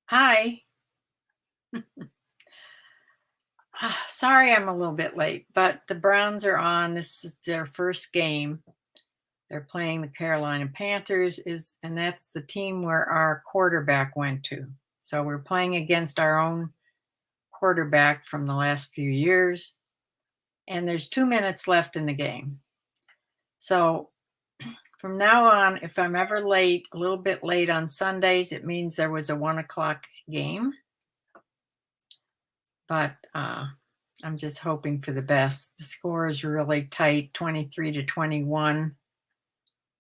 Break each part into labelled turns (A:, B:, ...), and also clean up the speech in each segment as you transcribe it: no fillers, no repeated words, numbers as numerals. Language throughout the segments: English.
A: Hi. Sorry I'm a little bit late, but the Browns are on. This is their first game. They're playing the Carolina Panthers and that's the team where our quarterback went to. So we're playing against our own quarterback from the last few years, and there's 2 minutes left in the game. So from now on, if I'm ever late, a little bit late on Sundays, it means there was a 1 o'clock game. But I'm just hoping for the best. The score is really tight, 23-21.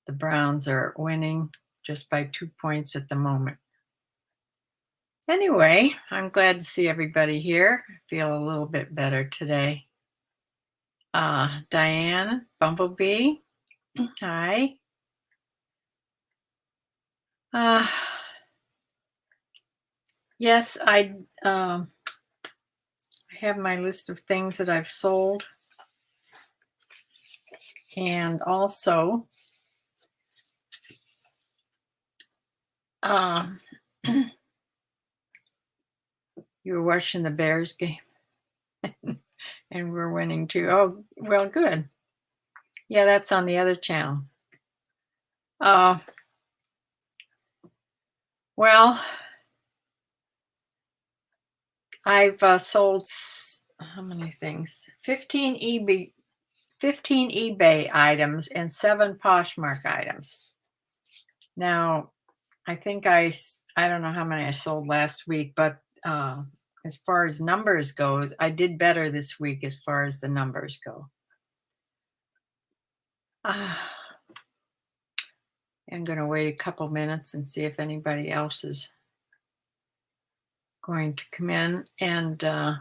A: The Browns are winning just by 2 points at the moment. Anyway, I'm glad to see everybody here. I feel a little bit better today. Diane, Bumblebee, hi. Yes, I have my list of things that I've sold. And also, you were watching the Bears game and we're winning too. Oh, well, good. Yeah, that's on the other channel. Well, I've sold how many things? 15 eBay items and 7 Poshmark items. Now, I think I don't know how many I sold last week, but as far as numbers goes, I did better this week as far as the numbers go. I'm going to wait a couple minutes and see if anybody else is going to come in. And I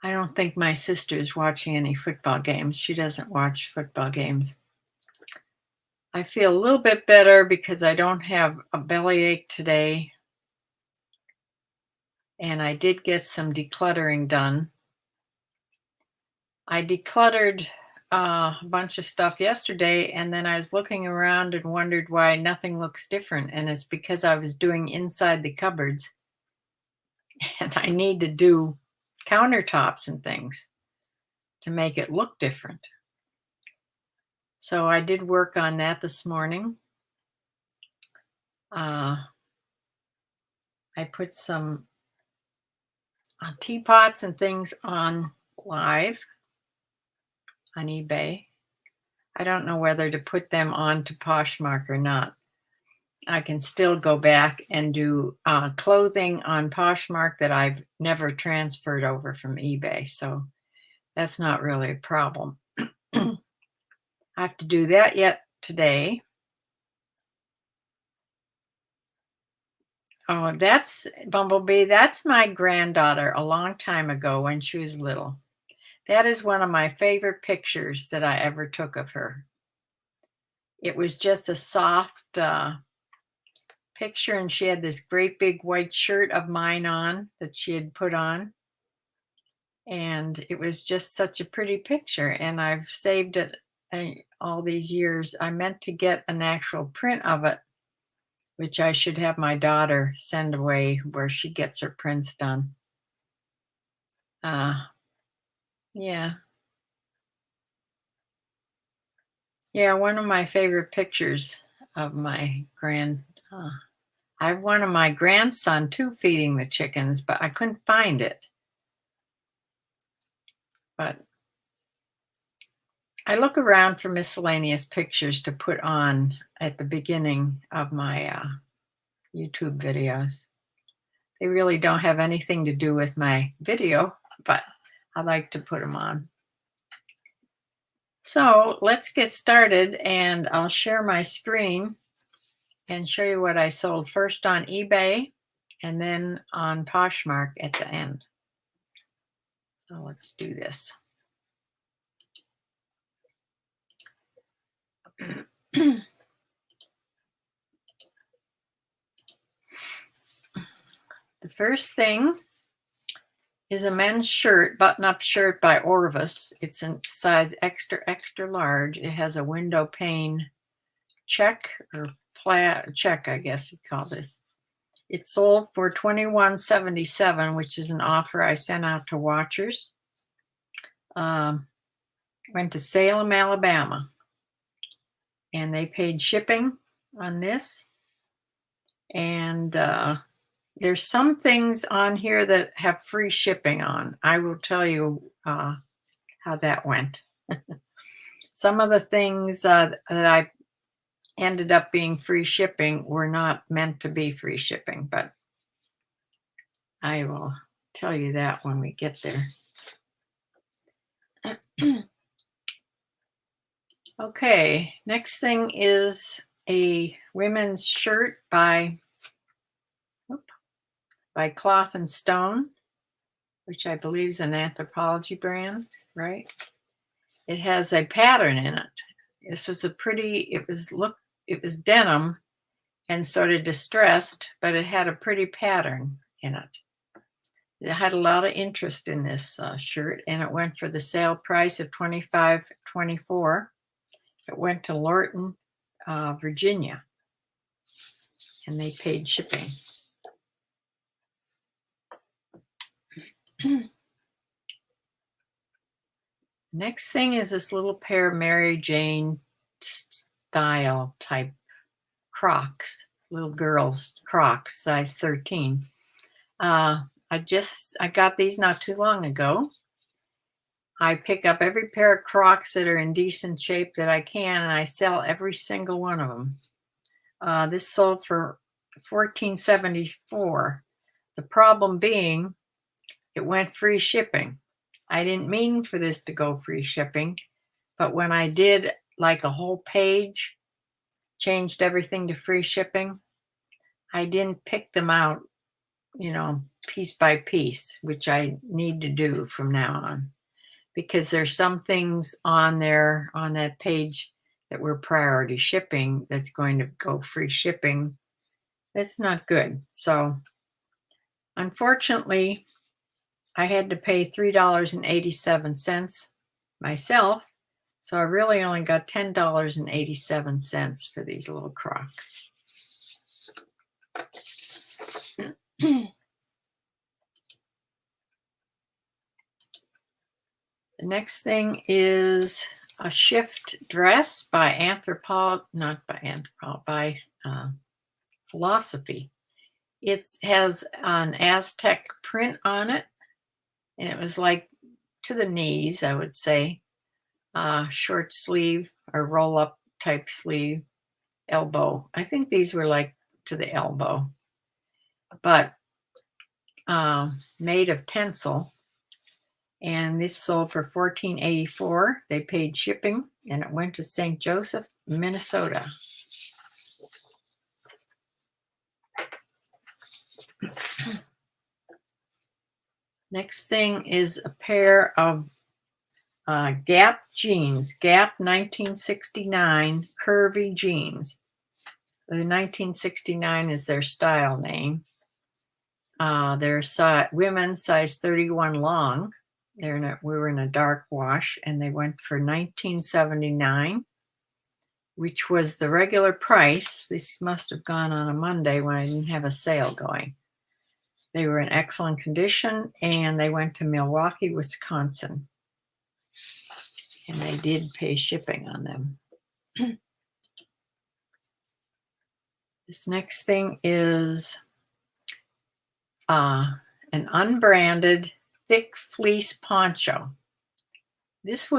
A: don't think my sister is watching any football games. She doesn't watch football games. I feel a little bit better because I don't have a bellyache today. And I did get some decluttering done. I decluttered a bunch of stuff yesterday, and then I was looking around and wondered why nothing looks different. And it's because I was doing inside the cupboards. And I need to do countertops and things to make it look different. So I did work on that this morning. I put some teapots and things on live on eBay. I don't know whether to put them on to Poshmark or not. I can still go back and do clothing on Poshmark that I've never transferred over from eBay. So that's not really a problem. I have to do that yet today. Oh, that's Bumblebee. That's my granddaughter a long time ago when she was little. That is one of my favorite pictures that I ever took of her. It was just a soft picture, and she had this great big white shirt of mine on that she had put on. And it was just such a pretty picture, and I've saved it all these years. I meant to get an actual print of it, which I should have my daughter send away where she gets her prints done. Yeah. Yeah, one of my favorite pictures of my I have one of my grandson too feeding the chickens, but I couldn't find it. But I look around for miscellaneous pictures to put on at the beginning of my YouTube videos. They really don't have anything to do with my video, but I like to put them on. So let's get started, and I'll share my screen and show you what I sold first on eBay and then on Poshmark at the end. So let's do this. The first thing is a men's shirt, button-up shirt by Orvis. It's in size extra, extra large. It has a window pane check or check, I guess you'd call this. It sold for $21.77, which is an offer I sent out to watchers. Went to Salem, Alabama, and they paid shipping on this. And there's some things on here that have free shipping on. I will tell you how that went. Some of the things that I ended up being free shipping were not meant to be free shipping, but I will tell you that when we get there. Okay, next thing is a women's shirt by Cloth and Stone, which I believe is an Anthropologie brand, right? It has a pattern in it. This was it was denim and sort of distressed, but it had a pretty pattern in it. It had a lot of interest in this shirt, and it went for the sale price of $25.24. It went to Lorton, Virginia, and they paid shipping. Next thing is this little pair of Mary Jane style type Crocs, little girls Crocs, size 13. I got these not too long ago. I pick up every pair of Crocs that are in decent shape that I can, and I sell every single one of them. This sold for $14.74. The problem being, it went free shipping. I didn't mean for this to go free shipping, but when I did like a whole page, changed everything to free shipping, I didn't pick them out, piece by piece, which I need to do from now on, because there's some things on there on that page that were priority shipping that's going to go free shipping. That's not good. So unfortunately, I had to pay $3.87 myself. So I really only got $10.87 for these little Crocs. The next thing is a shift dress by Philosophy. It has an Aztec print on it, and it was like to the knees, I would say. Short sleeve or roll-up type sleeve, elbow. I think these were like to the elbow, but made of tencel. And this sold for $14.84. They paid shipping, and it went to St. Joseph, Minnesota. Next thing is a pair of Gap jeans, Gap 1969 curvy jeans. The 1969 is their style name. They're women's size 31 long. We were in a dark wash, and they went for $19.79, which was the regular price. This must have gone on a Monday when I didn't have a sale going. They were in excellent condition, and they went to Milwaukee, Wisconsin. And they did pay shipping on them. This next thing is an unbranded thick fleece poncho. This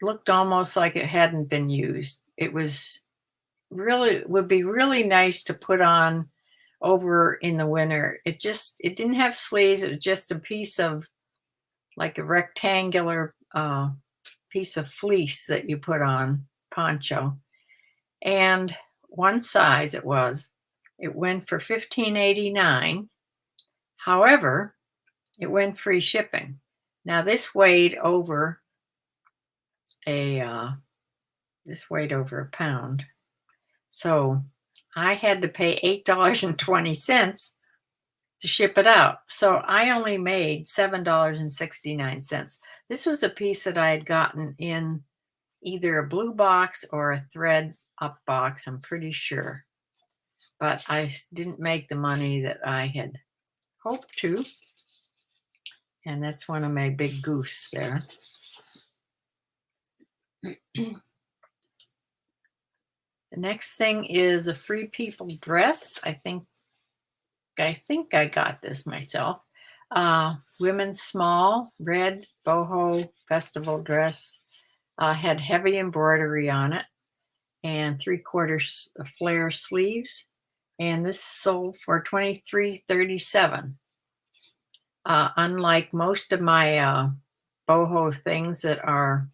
A: looked almost like it hadn't been used. It would be really nice to put on over in the winter. It didn't have sleeves. It was just a piece of like a rectangular piece of fleece that you put on, poncho. And one size it went for $15.89. However, it went free shipping. Now this weighed over a pound. So I had to pay $8.20 to ship it out. So I only made $7.69. This was a piece that I had gotten in either a blue box or a thread up box, I'm pretty sure. but I didn't make the money that I had hoped to. And that's one of my big goose there. The next thing is a Free People dress. I think I got this myself. Women's small, red boho festival dress. Had heavy embroidery on it and 3/4 flare sleeves. And this sold for $23.37. Unlike most of my boho things that are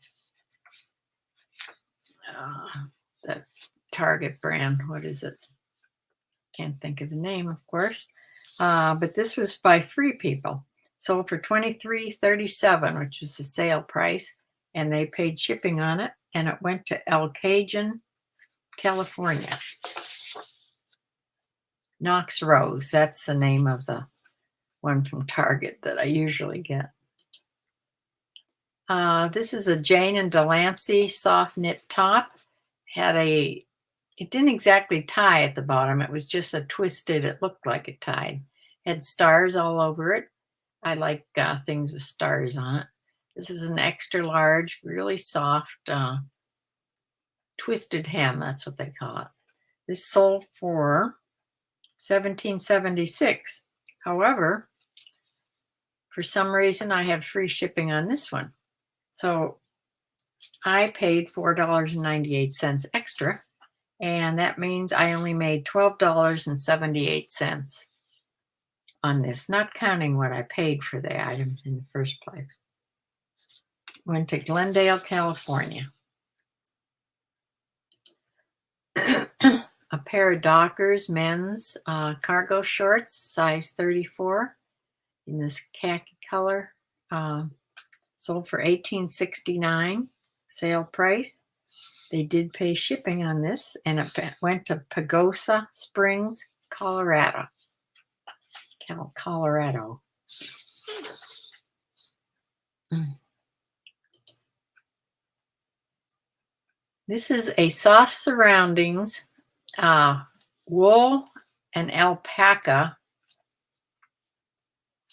A: the Target brand, what is it? Can't think of the name, of course. But this was by Free People. Sold for $23.37, which was the sale price. And they paid shipping on it. And it went to El Cajun, California. Knox Rose. That's the name of the one from Target that I usually get. This is a Jane and Delancey soft knit top. It didn't exactly tie at the bottom. It was just a twisted, it looked like it tied. Had stars all over it. I like things with stars on it. This is an extra large, really soft, twisted hem. That's what they call it. This sold for $17.76. However, for some reason, I had free shipping on this one. So I paid $4.98 extra. And that means I only made $12.78 on this, not counting what I paid for the item in the first place. Went to Glendale, California. A pair of Dockers men's cargo shorts, size 34, in this khaki color. Sold for $18.69, sale price. They did pay shipping on this, and it went to Pagosa Springs, Colorado. This is a soft surroundings, wool and alpaca,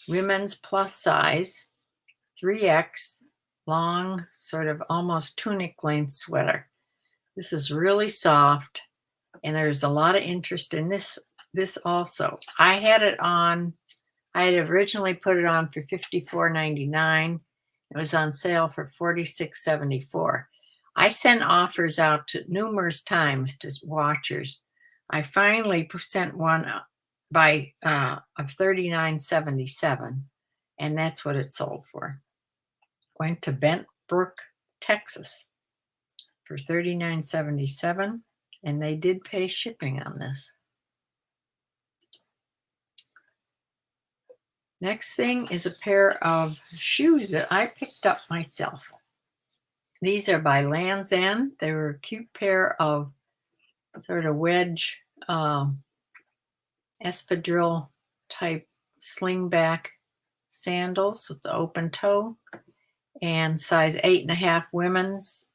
A: women's plus size, 3X, long, sort of almost tunic length sweater. This is really soft, and there's a lot of interest in this also. I had it on, I had originally put it on for $54.99. It was on sale for $46.74. I sent offers out to numerous times to watchers. I finally sent one by of $39.77, and that's what it sold for. Went to Bent Brook, Texas for $39.77, and they did pay shipping on this. Next thing is a pair of shoes that I picked up myself. These are by Land's End. They were a cute pair of sort of wedge espadrille type slingback sandals with the open toe, and size 8.5 women's.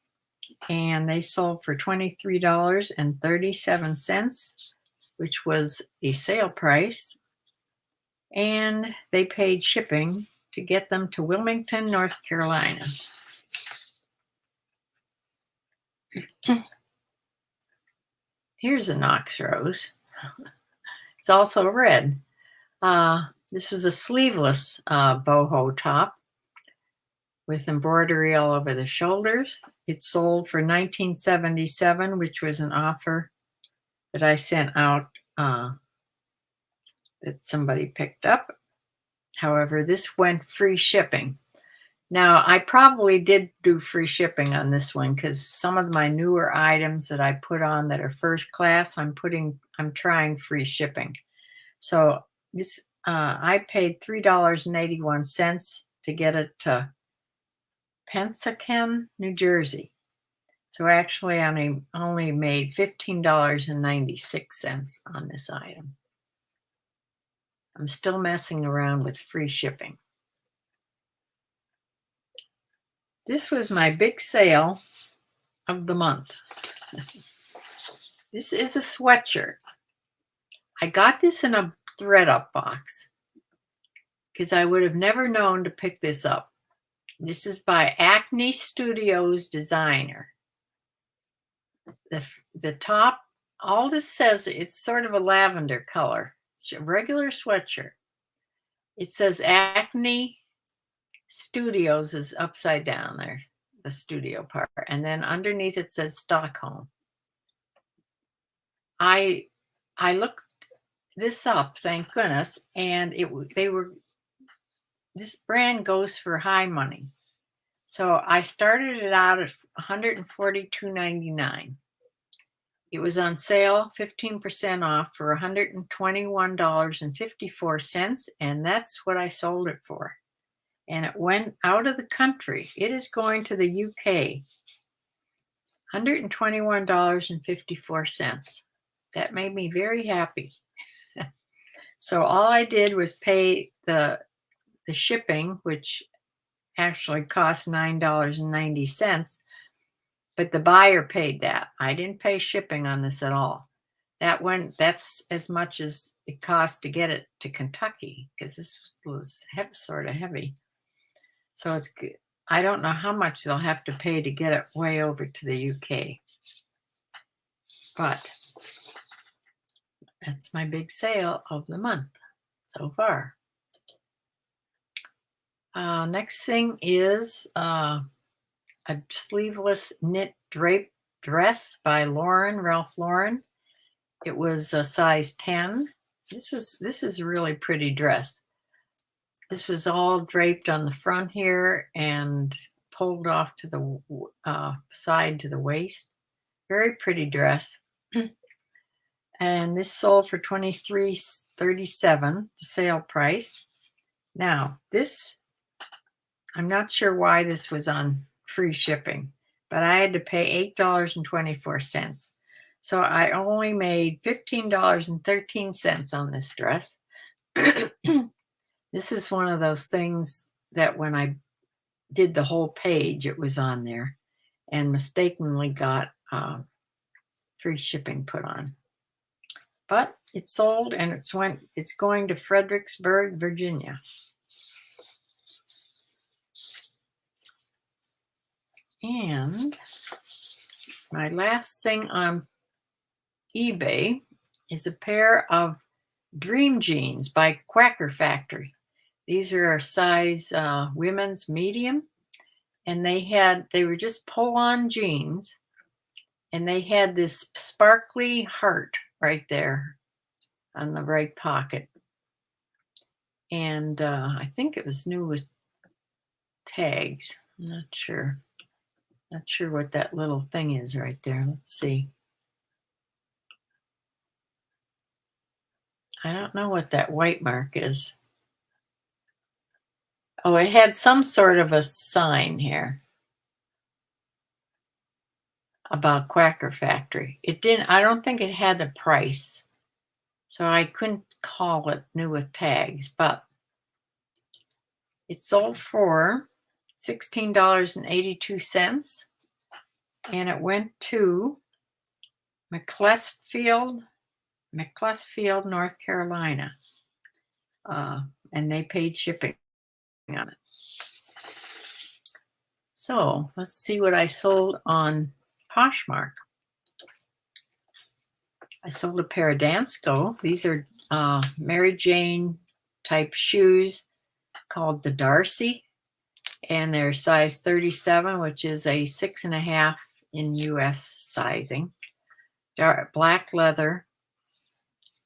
A: And they sold for $23.37, which was a sale price. And they paid shipping to get them to Wilmington, North Carolina. Here's a Knox Rose. It's also red. This is a sleeveless boho top with embroidery all over the shoulders. It sold for $19.77, which was an offer that I sent out that somebody picked up. However, this went free shipping. Now, I probably did do free shipping on this one because some of my newer items that I put on that are first class, I'm trying free shipping. So this, I paid $3.81 to get it to Pensacola, New Jersey. So actually, I only made $15.96 on this item. I'm still messing around with free shipping. This was my big sale of the month. This is a sweatshirt. I got this in a thread-up box because I would have never known to pick this up. This is by Acne Studios Designer. The top, all this says, it's sort of a lavender color. It's a regular sweatshirt. It says Acne Studios is upside down there, the studio part. And then underneath it says Stockholm. I looked this up, thank goodness, and this brand goes for high money. So I started it out at $142.99. It was on sale, 15% off for $121.54, and that's what I sold it for. And it went out of the country. It is going to the UK. $121.54. That made me very happy. So all I did was pay the shipping, which actually cost $9.90, but the buyer paid that. I didn't pay shipping on this at all. That's as much as it cost to get it to Kentucky, because this was sort of heavy. So it's good. I don't know how much they'll have to pay to get it way over to the UK. But that's my big sale of the month so far. Next thing is a sleeveless knit drape dress by Ralph Lauren. It was a size 10. This is a really pretty dress. This was all draped on the front here and pulled off to the side to the waist. Very pretty dress. And this sold for $23.37, the sale price. Now, this, I'm not sure why this was on free shipping, but I had to pay $8.24. So I only made $15.13 on this dress. This is one of those things that when I did the whole page, it was on there and mistakenly got free shipping put on. But it sold, and it's going to Fredericksburg, Virginia. And my last thing on eBay is a pair of Dream Jeans by Quacker Factory. These are a size women's medium, and they were just pull-on jeans, and they had this sparkly heart right there on the right pocket. And I think it was new with tags. I'm not sure. Not sure what that little thing is right there. Let's see. I don't know what that white mark is. Oh, it had some sort of a sign here about Quacker Factory. It didn't, I don't think it had a price. So I couldn't call it new with tags, but it sold for $16.82. And it went to McCleskfield, North Carolina. And they paid shipping on it. So let's see what I sold on Poshmark. I sold a pair of Dansko. These are Mary Jane type shoes called the Darcy. And they're size 37, which is a 6.5 in US sizing. Black leather.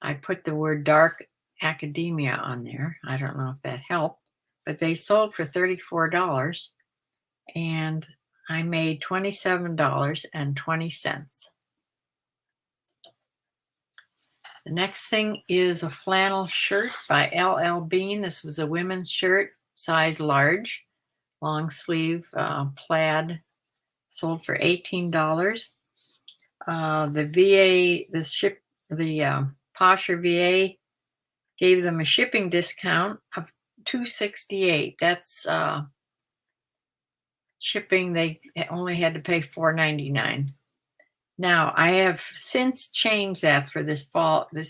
A: I put the word dark academia on there. I don't know if that helped, but they sold for $34, and I made $27.20. The next thing is a flannel shirt by LL Bean. This was a women's shirt, size large, long sleeve, plaid, sold for $18. The Posher VA gave them a shipping discount of $268. That's shipping. They only had to pay $4.99. Now I have since changed that for this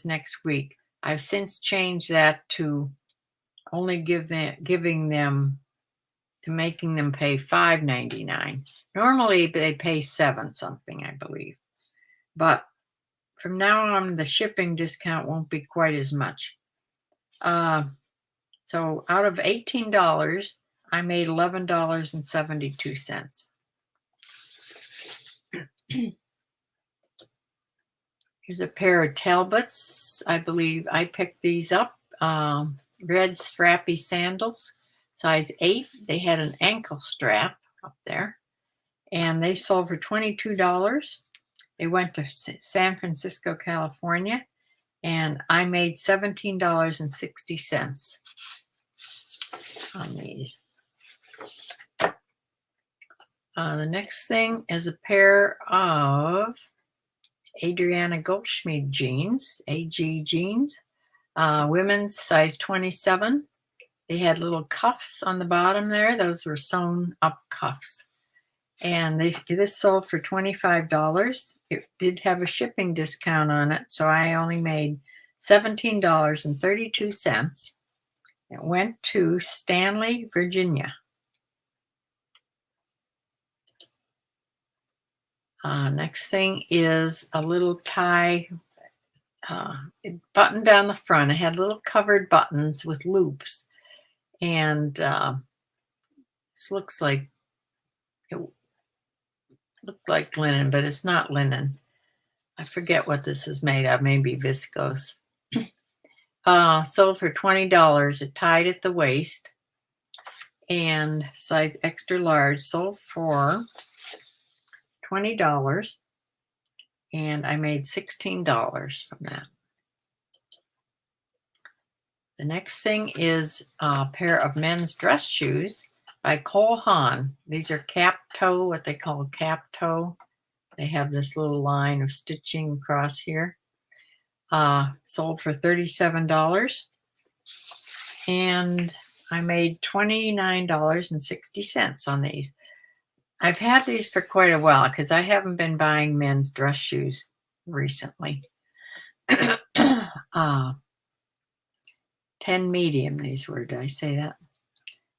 A: next week. I've since changed that to only giving them to making them pay $5.99. Normally they pay $7 something, I believe. But from now on, the shipping discount won't be quite as much. So out of $18, I made $11.72. Here's a pair of Talbots. I believe I picked these up. Red strappy sandals, size 8. They had an ankle strap up there, and they sold for $22. They went to San Francisco, California, and I made $17.60 on these. The next thing is a pair of Adriana Goldschmied jeans, AG jeans, women's size 27. They had little cuffs on the bottom there. Those were sewn up cuffs. And this sold for $25. It did have a shipping discount on it, so I only made $17.32. It went to Stanley, Virginia. Next thing is a little tie. It buttoned down the front. It had little covered buttons with loops. And this looks like it looked like linen, but it's not linen. I forget what this is made of. Maybe viscose. Sold for $20. It tied at the waist, and size extra large. Sold for $20, and I made $16 from that. The next thing is a pair of men's dress shoes by Cole Haan. These are cap toe, what they call cap toe. They have this little line of stitching across here. Sold for $37, and I made $29.60 on these. I've had these for quite a while because I haven't been buying men's dress shoes recently. 10 medium, these were, did I say that?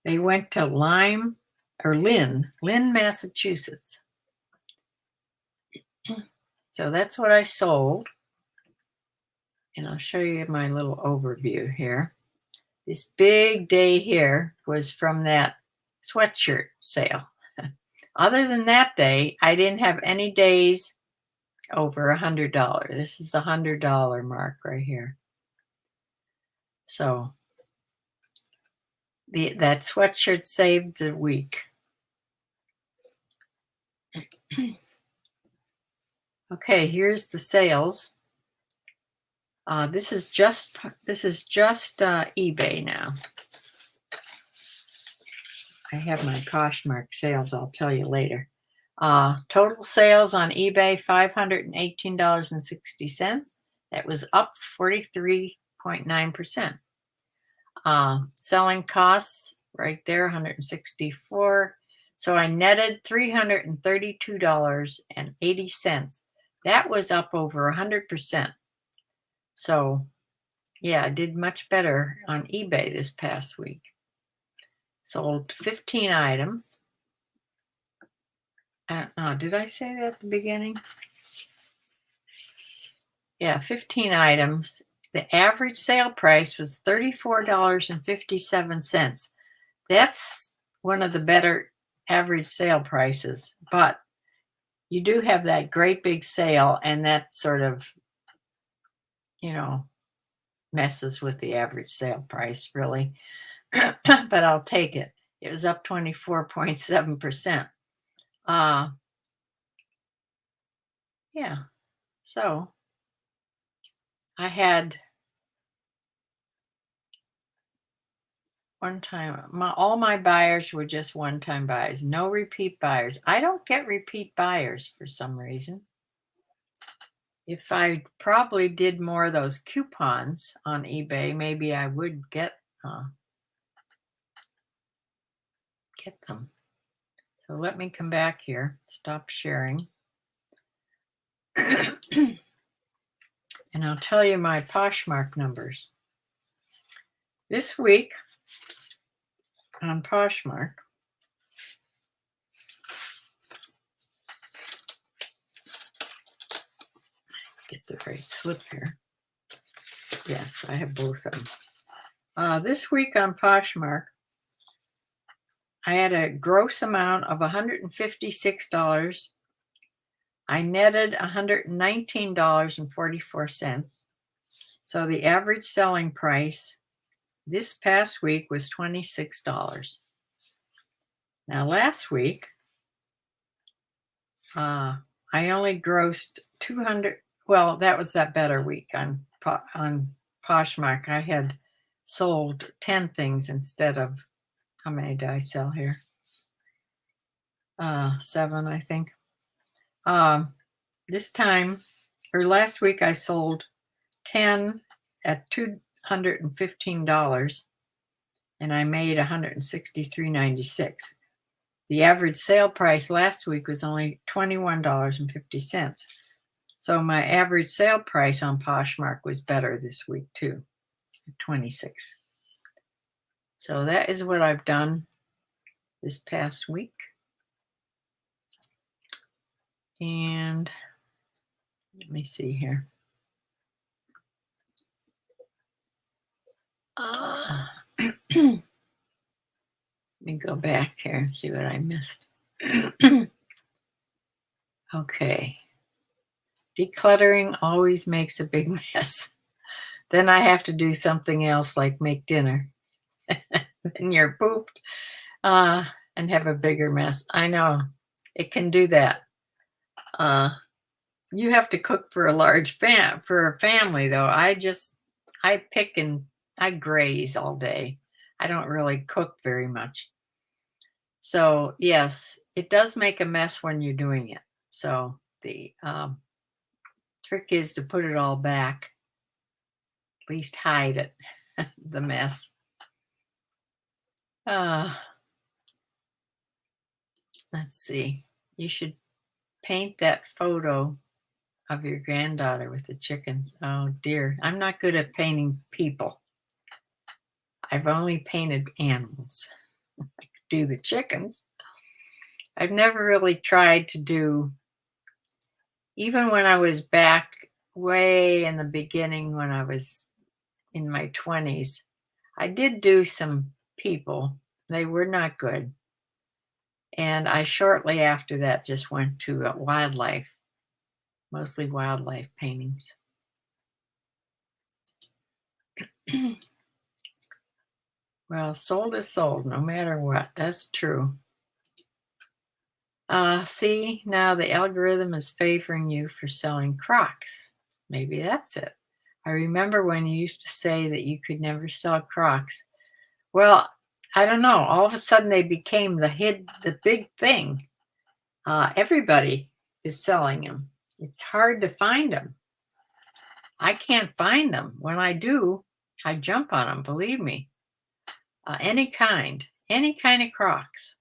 A: They went to Lynn, Massachusetts. So that's what I sold. And I'll show you my little overview here. This big day here was from that sweatshirt sale. Other than that day, I didn't have any days over $100. This is the $100 mark right here. So that sweatshirt saved the week. Okay, here's the sales. This is just eBay now. I have my Poshmark sales. I'll tell you later. Total sales on eBay, $518.60. That was up 43.9%. Selling costs right there, $164. So I netted $332.80. That was up over 100%. So yeah, I did much better on eBay this past week. Sold 15 items. I don't know, did I say that at the beginning? Yeah, 15 items. The average sale price was $34.57. That's one of the better average sale prices, but you do have that great big sale, and that sort of, messes with the average sale price, really. But I'll take it. It was up 24.7%. Yeah, so I had one time, all my buyers were just one-time buyers, no repeat buyers. I don't get repeat buyers for some reason. If I probably did more of those coupons on eBay, maybe I would get them. So let me come back here, stop sharing. and I'll tell you my Poshmark numbers. This week on Poshmark, get the right slip here. Yes, I have both of them. This week on Poshmark, I had a gross amount of $156. I netted $119.44. So the average selling price this past week was $26. Now last week, I only grossed 200. Well, that was that better week on Poshmark. I had sold 10 things instead of, how many did I sell here? 7, I think. This time, or last week, I sold 10 at $215, and I made $163.96. The average sale price last week was only $21.50. So my average sale price on Poshmark was better this week too, at 26. So that is what I've done this past week. And let me see here. Let me go back here and see what I missed. Okay. Decluttering always makes a big mess. Then I have to do something else like make dinner. And you're pooped and have a bigger mess. I know. It can do that. You have to cook for a large family, though. I pick and I graze all day. I don't really cook very much. So yes, it does make a mess when you're doing it. So the trick is to put it all back, at least hide it, the mess. Let's see. You should paint that photo of your granddaughter with the chickens. Oh dear, I'm not good at painting people. I've only painted animals. I could do the chickens. I've never really tried to do, even when I was back way in the beginning when I was in my 20s, I did do some people. They were not good. And I shortly after that just went to wildlife, mostly wildlife paintings. Well, sold is sold, no matter what. That's true. See, now the algorithm is favoring you for selling Crocs. Maybe that's it. I remember when you used to say that you could never sell Crocs. Well, I don't know. All of a sudden they became the big thing. Everybody is selling them. It's hard to find them. I can't find them. When I do, I jump on them, believe me. Any kind of Crocs.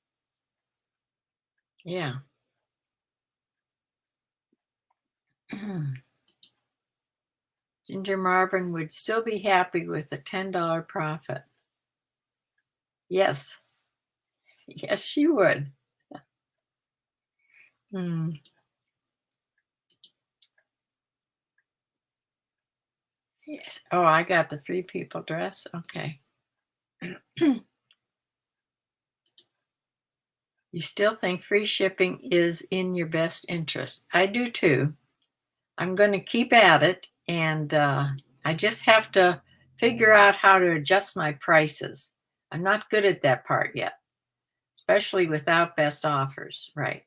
A: Yeah. Ginger Marvin would still be happy with a $10 profit. Yes. Yes, she would. Yes. Oh, I got the Free People dress. Okay. You still think free shipping is in your best interest? I do too. I'm going to keep at it, and I just have to figure out how to adjust my prices. I'm not good at that part yet, especially without best offers, right?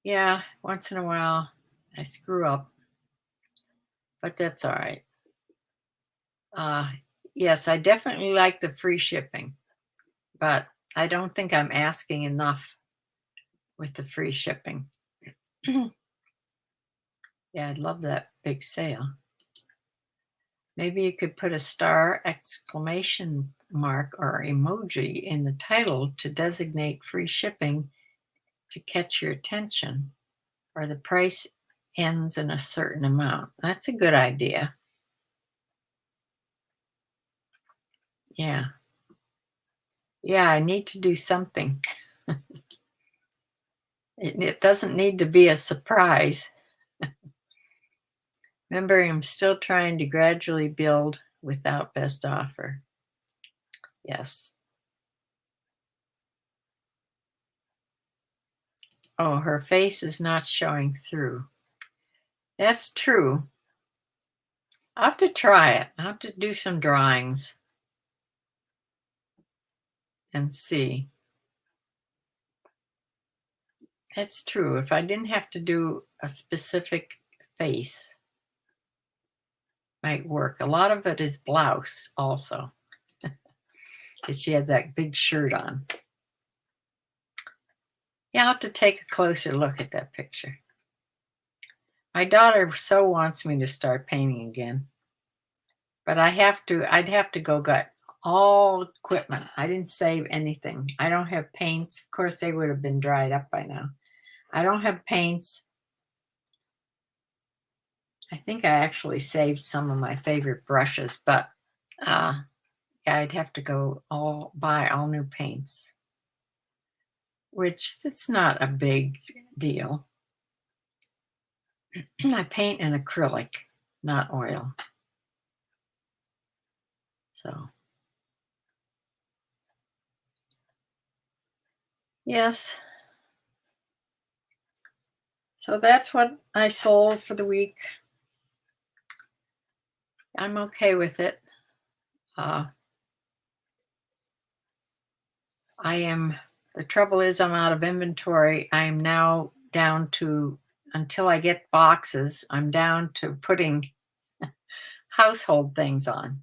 A: Yeah, once in a while I screw up, but that's all right. Yes, I definitely like the free shipping, but I don't think I'm asking enough with the free shipping. Yeah, I'd love that big sale. Maybe you could put a star, exclamation mark, or emoji in the title to designate free shipping to catch your attention, or the price ends in a certain amount. That's a good idea. Yeah. Yeah, I need to do something. It doesn't need to be a surprise. Remember, I'm still trying to gradually build without best offer. Yes. Oh, her face is not showing through. That's true. I'll have to try it. I'll have to do some drawings and see. That's true. If I didn't have to do a specific face, might work. A lot of it is blouse also, because she had that big shirt on. Yeah, I'll have to take a closer look at that picture. My daughter so wants me to start painting again, but I'd have to go get all equipment. I didn't save anything. I don't have paints. Of course, they would have been dried up by now. I don't have paints. I think I actually saved some of my favorite brushes, but yeah, I'd have to go buy all new paints, which it's not a big deal. I paint in acrylic, not oil. So, yes. So that's what I sold for the week. I'm okay with it. The trouble is I'm out of inventory. I am now down to, until I get boxes, I'm down to putting household things on.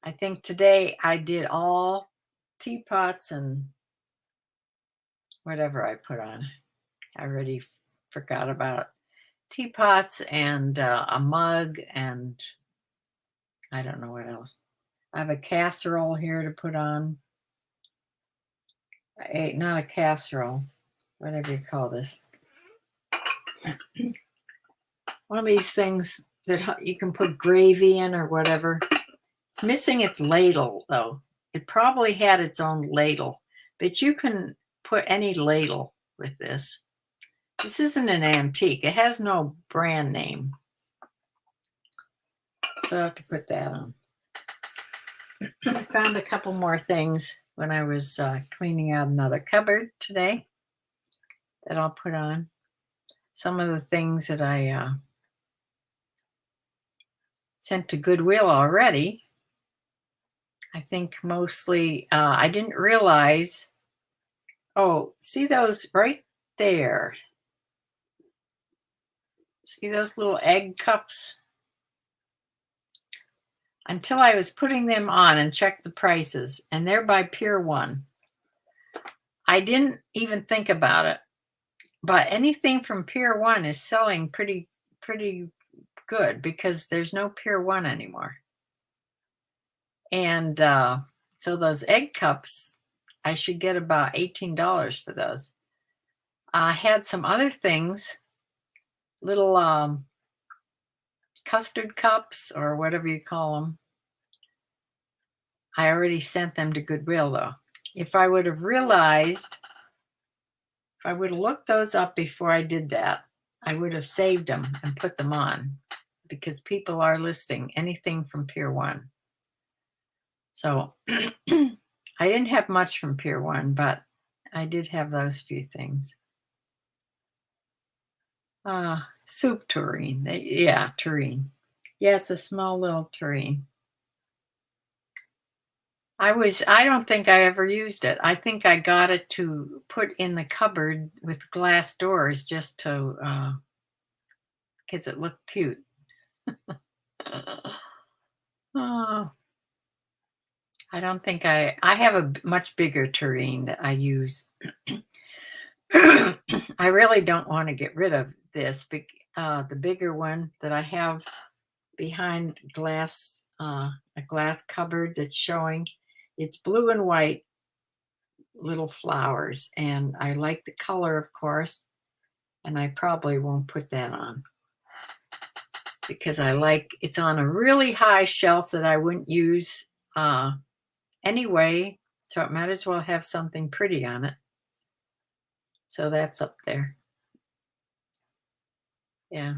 A: I think today I did all teapots and whatever I put on. I already forgot about teapots and a mug, and I don't know what else. I have a casserole here to put on. Not a casserole, whatever you call this. One of these things that you can put gravy in or whatever. It's missing its ladle, though. It probably had its own ladle, but you can put any ladle with this. This isn't an antique. It has no brand name. So I have to put that on. I found a couple more things when I was cleaning out another cupboard today that I'll put on. Some of the things that I sent to Goodwill already. I think mostly, I didn't realize. Oh, see those right there? See those little egg cups? Until I was putting them on and checked the prices, and they're by Pier 1. I didn't even think about it, but anything from Pier 1 is selling pretty good because there's no Pier 1 anymore. And so those egg cups, I should get about $18 for those. I had some other things, little custard cups or whatever you call them. I already sent them to Goodwill, though. If I would have realized, if I would have looked those up before I did that, I would have saved them and put them on, because people are listing anything from Pier 1. So I didn't have much from Pier 1, but I did have those few things. Soup tureen. Yeah, tureen. Yeah, it's a small little tureen. I don't think I ever used it. I think I got it to put in the cupboard with glass doors just to, because it looked cute. Oh, I don't think I have a much bigger tureen that I use. I really don't want to get rid of this, the bigger one that I have behind glass, a glass cupboard that's showing. It's blue and white little flowers, and I like the color, of course. And I probably won't put that on because it's on a really high shelf that I wouldn't use anyway. So it might as well have something pretty on it. So that's up there. Yeah.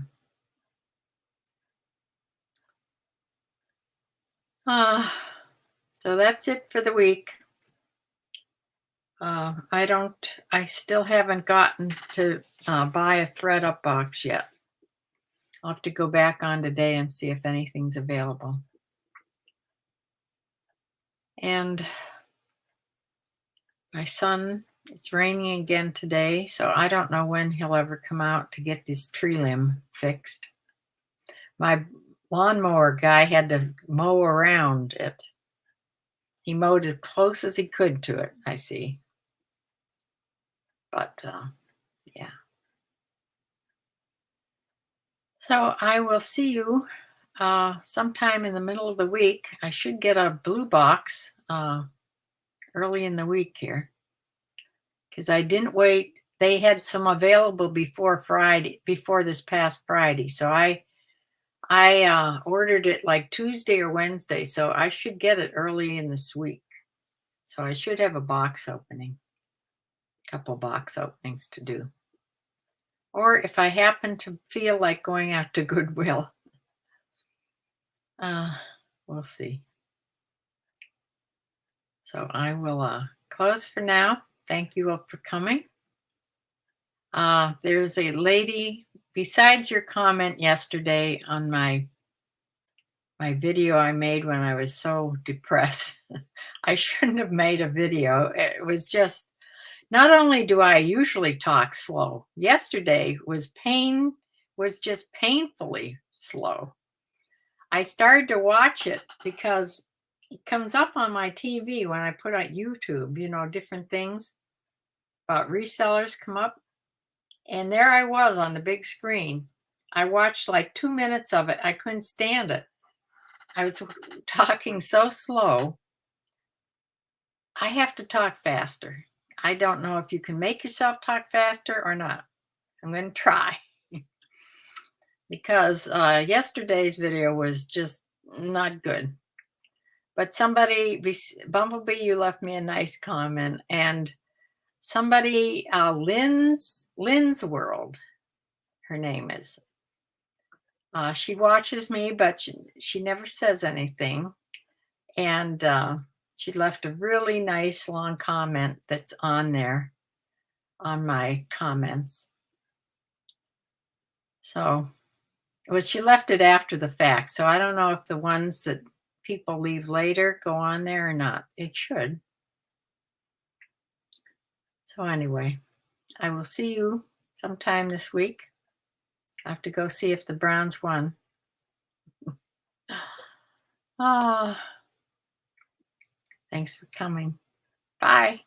A: So that's it for the week. I still haven't gotten to buy a thread up box yet. I'll have to go back on today and see if anything's available. And my son, it's raining again today, so I don't know when he'll ever come out to get this tree limb fixed. My lawnmower guy had to mow around it. He mowed as close as he could to it, I see. But yeah. So I will see you sometime in the middle of the week. I should get a blue box early in the week here because I didn't wait. They had some available before this past Friday. So I ordered it like Tuesday or Wednesday. So I should get it early in this week. So I should have a couple box openings to do. Or if I happen to feel like going out to Goodwill, we'll see. So I will close for now. Thank you all for coming. There's a lady, besides your comment yesterday on my video I made when I was so depressed. I shouldn't have made a video. It was just, not only do I usually talk slow, yesterday was just painfully slow. I started to watch it because it comes up on my TV when I put on YouTube, different things about resellers come up. And there I was on the big screen. I watched like 2 minutes of it. I couldn't stand it. I was talking so slow. I have to talk faster. I don't know if you can make yourself talk faster or not. I'm going to try. Because yesterday's video was just not good. But Bumblebee, you left me a nice comment. And somebody, Lynn's World, her name is. She watches me, but she never says anything. And she left a really nice long comment that's on there on my comments. So, she left it after the fact. So I don't know if the ones that people leave later go on there or not. It should. So anyway, I will see you sometime this week. I have to go see if the Browns won. Thanks for coming. Bye.